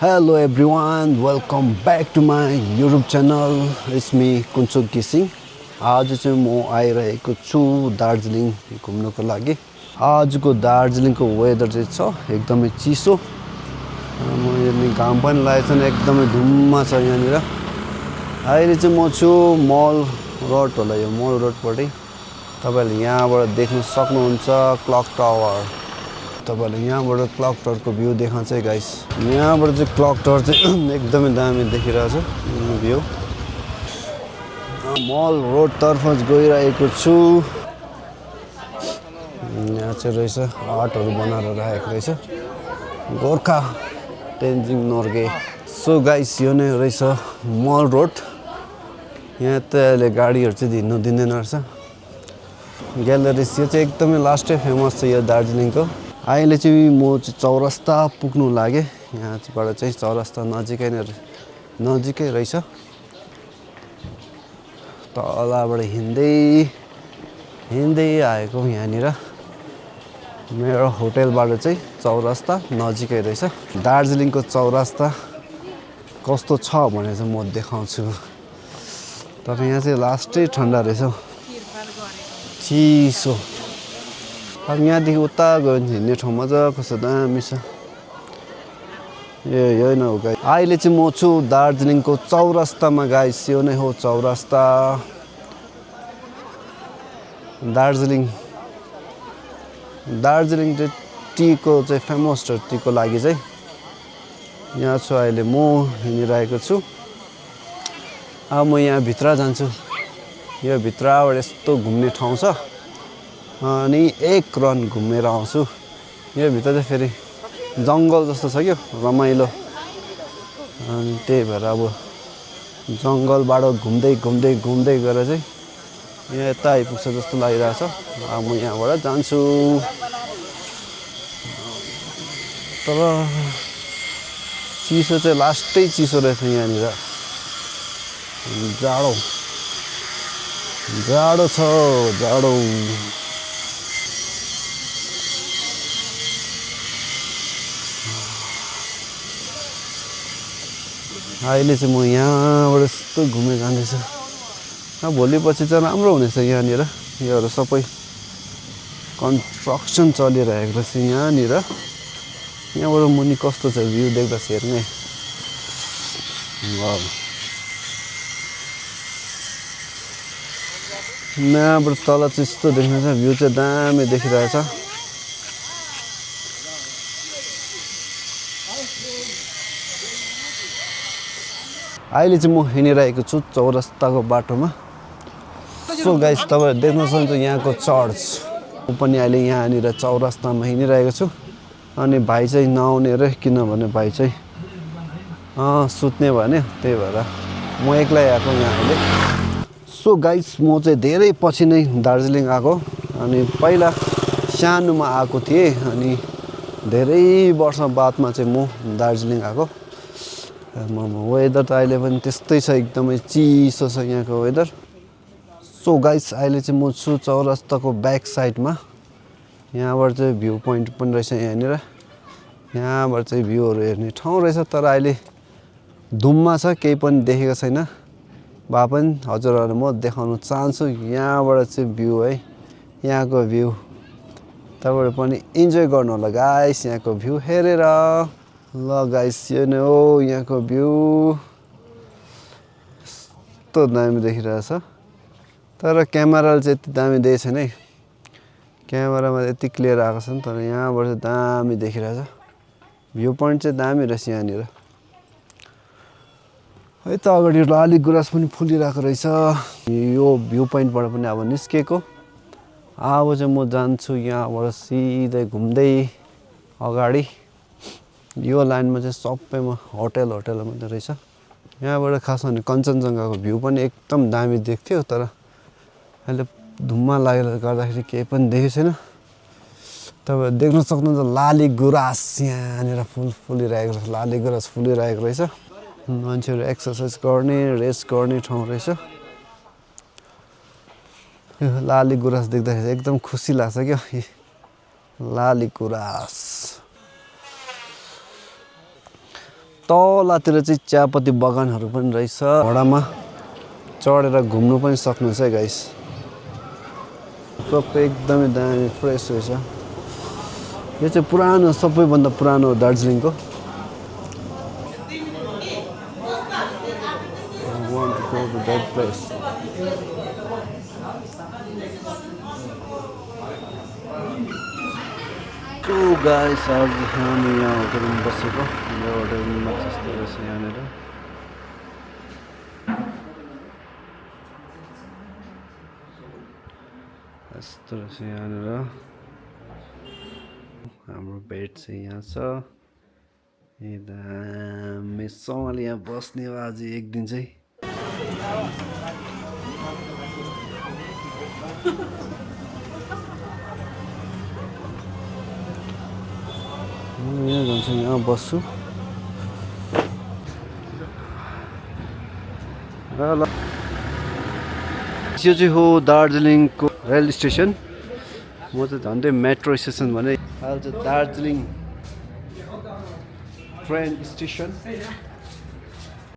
Hello everyone, welcome back to my YouTube channel. It's me कुन्चुक घिसिङ। आज चाहिँ म आइरहेको छु दार्जिलिङ घुम्नको लागि। आजको दार्जिलिङको वेदर चाहिँ छ एकदमै चिसो। मैले घाम पनि लागेको छैन, एकदमै धुम्म छ यहाँनिर। अहिले चाहिँ म छु मल रोड होला, यो मल रोडपट्टि। तपाईहरुले यहाँबाट देख्न सक्नुहुन्छ क्लक टावर। तपाईहरुले यहाँबाट क्लक टावरको भ्यू देखाउँछ है गाइस। यहाँबाट चाहिँ क्लक टावर चाहिँ एकदमै दामी देखिरहेछ भ्यू। मल रोड तर्फ गइरहेको छु। यहाँ चाहिँ रहेछ आर्टहरु बनाएर राखेको रहेछ, गोर्खा तेन्जिङ नोर्गे। सो गाइस यो नै रहेछ मल रोड। यहाँ त अहिले गाडीहरु चाहिँ हिँड्नु दिँदैन रहेछ। ग्यालरिस यो चाहिँ एकदमै लास्टै फेमस छ यो दार्जिलिङको। अहिले चाहिँ म चाहिँ चौरस्ता पुग्नु लागे। यहाँबाट चाहिँ चौरस्ता नजिकै रहेछ। तलबाट हिँड्दै आएको यहाँनिर। मेरो होटलबाट चाहिँ चौरस्ता नजिकै रहेछ। दार्जिलिङको चौरस्ता कस्तो छ भने चाहिँ म देखाउँछु। तर यहाँ चाहिँ लास्टै ठन्डा रहेछ, चिसो। अब यहाँदेखि उता गयो भने हिँड्ने ठाउँ मजाको छ, दामी छ। यो नै हो गाइस। अहिले चाहिँ म छु दार्जिलिङको चौरस्तामा गाइस। यो नै हो चौरस्ता। दार्जिलिङ चाहिँ टीको चाहिँ फेमस छ। टीको लागि चाहिँ यहाँ छु अहिले म हिँडिरहेको छु। अब म यहाँ भित्र जान्छु। यो भित्रबाट यस्तो घुम्ने ठाउँ छ अनि एक रन घुमेर आउँछु। यो भित्र चाहिँ फेरि जङ्गल जस्तो छ क्या, रमाइलो। अनि त्यही भएर अब जङ्गलबाट घुम्दै गएर चाहिँ यहाँ यता आइपुग्छ जस्तो लागिरहेछ। अब म यहाँबाट जान्छु। तर चिसो चाहिँ लास्टै चिसो रहेछ यहाँनिर। जाडो छ, जाडो। अहिले चाहिँ म यहाँबाट यस्तो घुमेर जाँदैछु। भोलि पछि चाहिँ राम्रो हुनेछ यहाँनिर। योहरू सबै कन्स्ट्रक्सन चलिरहेको रहेछ यहाँनिर। यहाँबाट मुनि कस्तो छ भ्यू देख्दा हेर्ने। यहाँबाट तल चाहिँ यस्तो देख्नुहुन्छ, भ्यू चाहिँ दामी देखिरहेछ। अहिले चाहिँ म हिँडिरहेको छु चौरस्ताको बाटोमा। सो गाइस तपाईहरु देख्न सक्नुहुन्छ यहाँको चर्च। म पनि अहिले यहाँनिर चौरस्तामा हिँडिरहेको छु। अनि भाइ चाहिँ नआउने रे, किनभने भाइ चाहिँ सुत्ने भन्यो, त्यही भएर म एक्लै आएको यहाँ अहिले। सो गाइस म चाहिँ धेरै पछि नै दार्जिलिङ आएको। अनि पहिला सानोमा आएको थिएँ, अनि धेरै वर्ष बादमा चाहिँ म दार्जिलिङ आएको। वेदर त अहिले पनि त्यस्तै छ, एकदमै चिसो छ यहाँको वेदर। सो गाइस अहिले चाहिँ म छु चौरस्ताको ब्याक साइडमा। यहाँबाट चाहिँ भ्यू पोइन्ट पनि रहेछ यहाँनिर। यहाँबाट चाहिँ भ्यूहरू हेर्ने ठाउँ रहेछ। तर अहिले धुम्मा छ, केही पनि देखेको छैन। भए पनि हजुरहरूलाई म देखाउन चाहन्छु यहाँबाट चाहिँ भ्यू है, यहाँको भ्यू। तपाईहरु पनि इन्जोय गर्नु होला गाइस यहाँको भ्यू हेरेर। ल गाइस यो नै हो यहाँको भ्यू। यस्तो दामी देखिरहेछ। तर क्यामेराले चाहिँ यति दामी देखेको छैन है। क्यामेरामा यति क्लियर आएको छ नि, तर यहाँबाट चाहिँ दामी देखिरहेछ। भ्यू पोइन्ट चाहिँ दामी रहेछ यहाँनिर। है त अगाडि लाली गुराँस पनि फुलिरहेको रहेछ। यो भ्यू पोइन्टबाट पनि अब निस्केको। अब चाहिँ म जान्छु यहाँबाट सिधै घुम्दै अगाडि। यो लाइनमा चाहिँ सबैमा होटल मात्रै रहेछ। यहाँबाट खास भने कञ्चनजङ्घाको भ्यू पनि एकदम दामी देख्थ्यो। तर अहिले धुम्मा लागेर गर्दाखेरि केही पनि देखेको छैन। तपाईहरु देख्न सक्नुहुन्छ लाली गुराँस यहाँनिर फुलिरहेको रहेछ। लाली गुराँस फुलिरहेको रहेछ। मान्छेहरू एक्सर्साइज गर्ने, रेस्ट गर्ने ठाउँ रहेछ। लाली गुराँस देख्दाखेरि एकदम खुसी लाग्छ क्या। लाली गुराँस। तलतिर चाहिँ चियापत्ती बगानहरू पनि रहेछ घोडामा चढेर घुम्नु पनि सक्नुहुन्छ है गाइस सबै एकदमै दामी फ्रेस रहेछ यो चाहिँ पुरानो सबैभन्दा पुरानो दार्जिलिङको that place. So guys, आज हामी यहाँ होटलमा बसेको यो होटलमा त्यस्तो रहेछ यहाँनिर यस्तो रहेछ यहाँनिर हाम्रो बेड चाहिँ यहाँ छ एकदमै सँगले यहाँ बस्ने हो आज एक दिन चाहिँ यहाँ जान्छु यहाँ बस्छु र ल यो चाहिँ हो दार्जिलिङको रेल स्टेसन म चाहिँ झन्डै मेट्रो स्टेसन भने अहिले चाहिँ दार्जिलिङ ट्रेन स्टेसन